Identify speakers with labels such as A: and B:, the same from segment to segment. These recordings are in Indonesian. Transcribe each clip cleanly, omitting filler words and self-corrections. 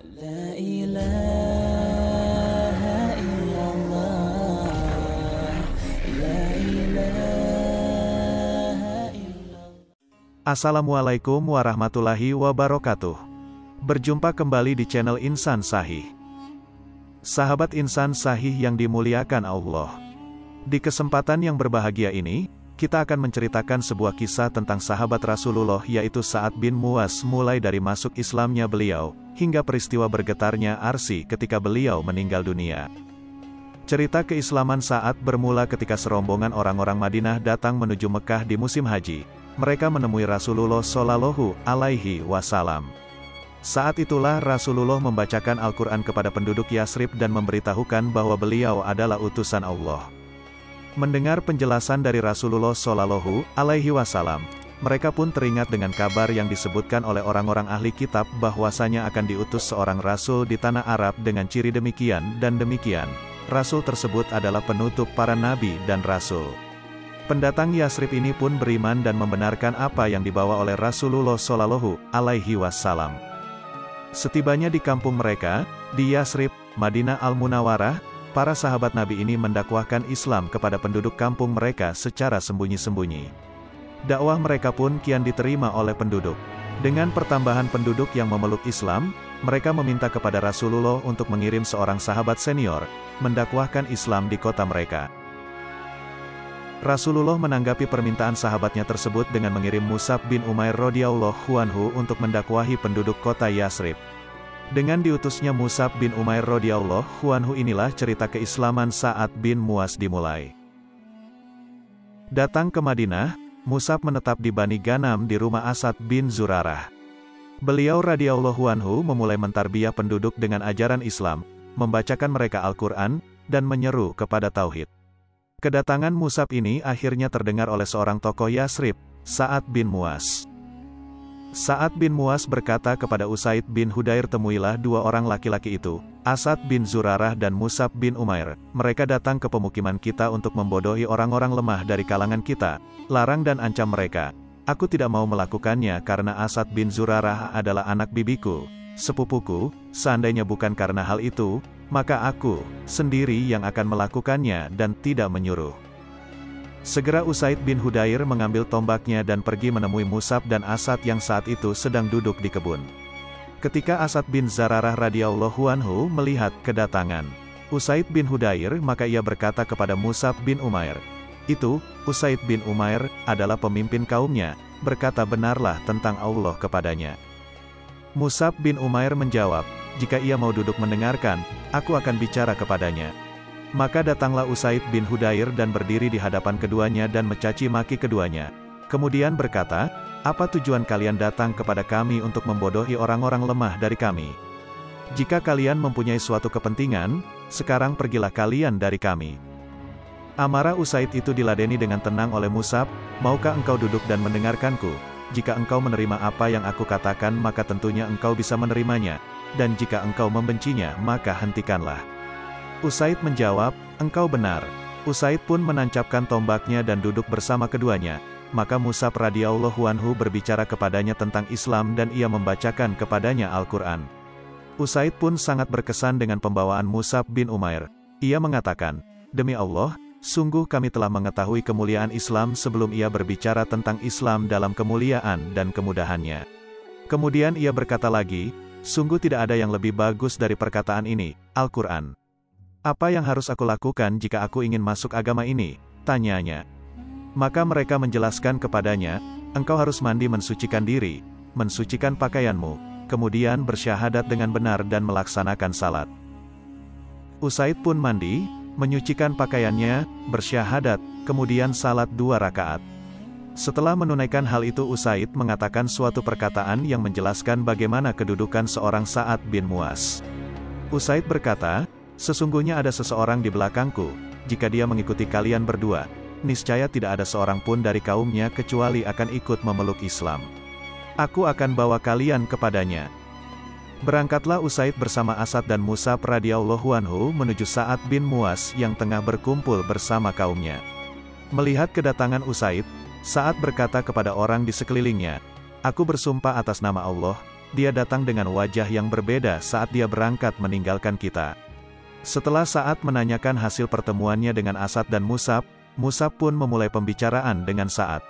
A: لا إله إلا الله لا إله إلا
B: Assalamualaikum warahmatullahi wabarakatuh. Berjumpa kembali di channel Insan Sahih. Sahabat Insan Sahih yang dimuliakan Allah. Di kesempatan yang berbahagia ini, kita akan menceritakan sebuah kisah tentang sahabat Rasulullah yaitu Sa'ad bin Mu'adz, mulai dari masuk Islamnya beliau, hingga peristiwa bergetarnya arsy ketika beliau meninggal dunia. Cerita keislaman Sa'ad bermula ketika serombongan orang-orang Madinah datang menuju Mekah di musim haji. Mereka menemui Rasulullah Shallallahu Alaihi Wasallam. Saat itulah Rasulullah membacakan Al-Quran kepada penduduk Yasrib dan memberitahukan bahwa beliau adalah utusan Allah. Mendengar penjelasan dari Rasulullah Shallallahu Alaihi Wasallam, mereka pun teringat dengan kabar yang disebutkan oleh orang-orang ahli kitab bahwasanya akan diutus seorang Rasul di tanah Arab dengan ciri demikian dan demikian. Rasul tersebut adalah penutup para nabi dan Rasul. Pendatang Yasrib ini pun beriman dan membenarkan apa yang dibawa oleh Rasulullah Shallallahu Alaihi Wasallam. Setibanya di kampung mereka, di Yasrib, Madinah Al-Munawwarah, para sahabat Nabi ini mendakwahkan Islam kepada penduduk kampung mereka secara sembunyi-sembunyi. Dakwah mereka pun kian diterima oleh penduduk. Dengan pertambahan penduduk yang memeluk Islam, mereka meminta kepada Rasulullah untuk mengirim seorang sahabat senior, mendakwahkan Islam di kota mereka. Rasulullah menanggapi permintaan sahabatnya tersebut dengan mengirim Mus'ab bin Umair radhiyallahu anhu untuk mendakwahi penduduk kota Yasrib. Dengan diutusnya Mus'ab bin Umair radhiyallahu anhu inilah cerita keislaman Sa'ad bin Mu'adz dimulai. Datang ke Madinah, Mus'ab menetap di Bani Ghanam di rumah Asad bin Zurarah. Beliau radhiyallahu anhu memulai mentarbiyah penduduk dengan ajaran Islam, membacakan mereka Al-Quran, dan menyeru kepada Tauhid. Kedatangan Mus'ab ini akhirnya terdengar oleh seorang tokoh Yasrib, Sa'ad bin Mu'adz. Sa'ad bin Mu'adz berkata kepada Usaid bin Hudair, temuilah dua orang laki-laki itu, Asad bin Zurarah dan Mus'ab bin Umair. Mereka datang ke pemukiman kita untuk membodohi orang-orang lemah dari kalangan kita. Larang dan ancam mereka. Aku tidak mau melakukannya karena Asad bin Zurarah adalah anak bibiku, sepupuku. Seandainya bukan karena hal itu, maka aku sendiri yang akan melakukannya dan tidak menyuruh. Segera Usaid bin Hudair mengambil tombaknya dan pergi menemui Mus'ab dan Asad yang saat itu sedang duduk di kebun. Ketika Asad bin Zurarah radhiyallahu anhu melihat kedatangan Usaid bin Hudair, maka ia berkata kepada Mus'ab bin Umair, itu, Usaid bin Umair, adalah pemimpin kaumnya, berkata benarlah tentang Allah kepadanya. Mus'ab bin Umair menjawab, jika ia mau duduk mendengarkan, aku akan bicara kepadanya. Maka datanglah Usaid bin Hudair dan berdiri di hadapan keduanya dan mencaci maki keduanya. Kemudian berkata, apa tujuan kalian datang kepada kami untuk membodohi orang-orang lemah dari kami? Jika kalian mempunyai suatu kepentingan, sekarang pergilah kalian dari kami. Amarah Usaid itu diladeni dengan tenang oleh Mus'ab, maukah engkau duduk dan mendengarkanku? Jika engkau menerima apa yang aku katakan maka tentunya engkau bisa menerimanya, dan jika engkau membencinya maka hentikanlah. Usaid menjawab, engkau benar. Usaid pun menancapkan tombaknya dan duduk bersama keduanya. Maka Mus'ab radhiyallahu anhu berbicara kepadanya tentang Islam dan ia membacakan kepadanya Al-Quran. Usaid pun sangat berkesan dengan pembawaan Mus'ab bin Umair. Ia mengatakan, demi Allah, sungguh kami telah mengetahui kemuliaan Islam sebelum ia berbicara tentang Islam dalam kemuliaan dan kemudahannya. Kemudian ia berkata lagi, sungguh tidak ada yang lebih bagus dari perkataan ini, Al-Quran. Apa yang harus aku lakukan jika aku ingin masuk agama ini? Tanyanya. Maka mereka menjelaskan kepadanya, engkau harus mandi mensucikan diri, mensucikan pakaianmu, kemudian bersyahadat dengan benar dan melaksanakan salat. Usaid pun mandi, menyucikan pakaiannya, bersyahadat, kemudian salat 2 rakaat. Setelah menunaikan hal itu Usaid mengatakan suatu perkataan yang menjelaskan bagaimana kedudukan seorang Sa'ad bin Mu'adz. Usaid berkata, sesungguhnya ada seseorang di belakangku, jika dia mengikuti kalian berdua, niscaya tidak ada seorang pun dari kaumnya kecuali akan ikut memeluk Islam. Aku akan bawa kalian kepadanya. Berangkatlah Usaid bersama Asad dan Mus'ab radhiyallahu anhu menuju Sa'ad bin Mu'adz yang tengah berkumpul bersama kaumnya. Melihat kedatangan Usaid, Sa'ad berkata kepada orang di sekelilingnya, aku bersumpah atas nama Allah, dia datang dengan wajah yang berbeda saat dia berangkat meninggalkan kita. Setelah Sa'ad menanyakan hasil pertemuannya dengan Asad dan Mus'ab, Mus'ab pun memulai pembicaraan dengan Sa'ad.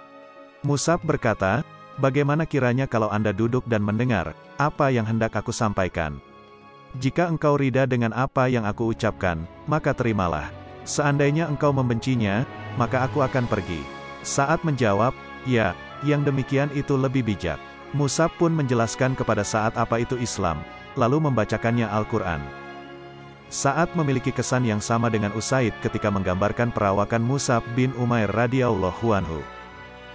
B: Mus'ab berkata, "Bagaimana kiranya kalau Anda duduk dan mendengar apa yang hendak aku sampaikan? Jika engkau rida dengan apa yang aku ucapkan, maka terimalah. Seandainya engkau membencinya, maka aku akan pergi." Sa'ad menjawab, "Ya, yang demikian itu lebih bijak." Mus'ab pun menjelaskan kepada Sa'ad apa itu Islam, lalu membacakannya Al-Quran. Sa'ad memiliki kesan yang sama dengan Usaid ketika menggambarkan perawakan Mus'ab bin Umair radhiyallahu anhu.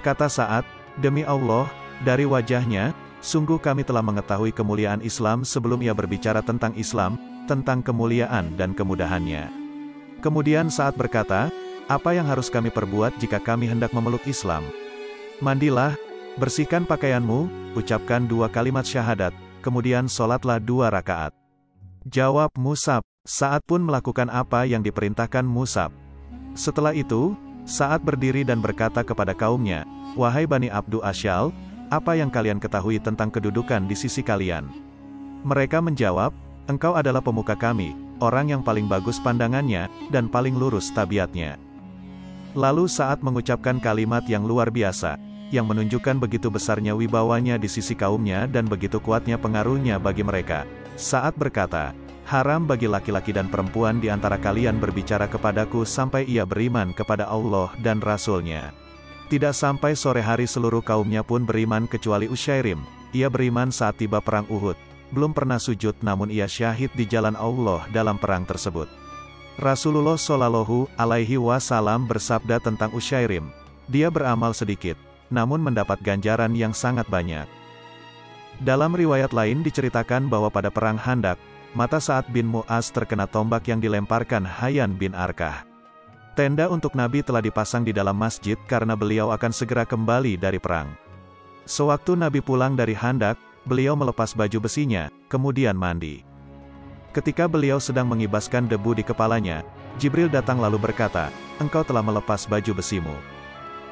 B: Kata Sa'ad, "Demi Allah, dari wajahnya, sungguh kami telah mengetahui kemuliaan Islam sebelum ia berbicara tentang Islam, tentang kemuliaan dan kemudahannya." Kemudian Sa'ad berkata, "Apa yang harus kami perbuat jika kami hendak memeluk Islam?" "Mandilah, bersihkan pakaianmu, ucapkan 2 kalimat syahadat, kemudian sholatlah 2 rakaat." Jawab Mus'ab. Sa'ad pun melakukan apa yang diperintahkan Mus'ab. Setelah itu, Sa'ad berdiri dan berkata kepada kaumnya, "Wahai Bani Abdu Asyal, apa yang kalian ketahui tentang kedudukan di sisi kalian?" Mereka menjawab, "Engkau adalah pemuka kami, orang yang paling bagus pandangannya, dan paling lurus tabiatnya." Lalu Sa'ad mengucapkan kalimat yang luar biasa, yang menunjukkan begitu besarnya wibawanya di sisi kaumnya dan begitu kuatnya pengaruhnya bagi mereka. Sa'ad berkata, "Haram bagi laki-laki dan perempuan di antara kalian berbicara kepadaku sampai ia beriman kepada Allah dan Rasul-Nya." Tidak sampai sore hari seluruh kaumnya pun beriman kecuali Usyairim. Ia beriman saat tiba perang Uhud. Belum pernah sujud namun ia syahid di jalan Allah dalam perang tersebut. Rasulullah Shallallahu Alaihi Wasallam bersabda tentang Usyairim, "Dia beramal sedikit, namun mendapat ganjaran yang sangat banyak." Dalam riwayat lain diceritakan bahwa pada perang Handak, mata Sa'ad bin Mu'az terkena tombak yang dilemparkan Hayyan bin Arkah. Tenda untuk Nabi telah dipasang di dalam masjid karena beliau akan segera kembali dari perang. Sewaktu Nabi pulang dari Handak, beliau melepas baju besinya, kemudian mandi. Ketika beliau sedang mengibaskan debu di kepalanya, Jibril datang lalu berkata, "Engkau telah melepas baju besimu.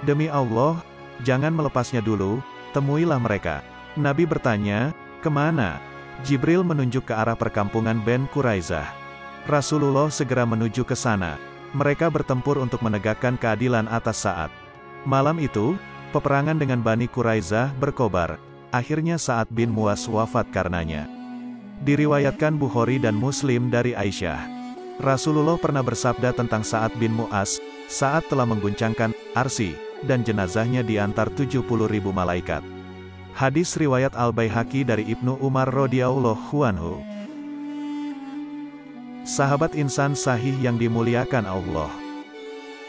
B: Demi Allah, jangan melepasnya dulu, temuilah mereka." Nabi bertanya, "Kemana?" Jibril menunjuk ke arah perkampungan Ben Quraizah. Rasulullah segera menuju ke sana. Mereka bertempur untuk menegakkan keadilan atas Sa'ad. Malam itu, peperangan dengan Bani Quraizah berkobar. Akhirnya Sa'ad bin Mu'az wafat karenanya. Diriwayatkan Bukhari dan Muslim dari Aisyah. Rasulullah pernah bersabda tentang Sa'ad bin Mu'az, "Sa'ad telah mengguncangkan arsy, dan jenazahnya diantar 70.000 malaikat." Hadis riwayat Al-Baihaqi dari Ibnu Umar radhiyallahu anhu. Sahabat insan sahih yang dimuliakan Allah.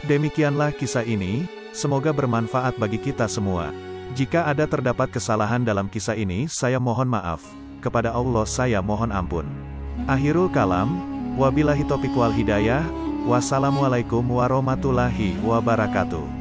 B: Demikianlah kisah ini, semoga bermanfaat bagi kita semua. Jika ada terdapat kesalahan dalam kisah ini, saya mohon maaf. Kepada Allah saya mohon ampun. Akhirul kalam, wabillahi taufiq wal hidayah, wassalamualaikum warahmatullahi wabarakatuh.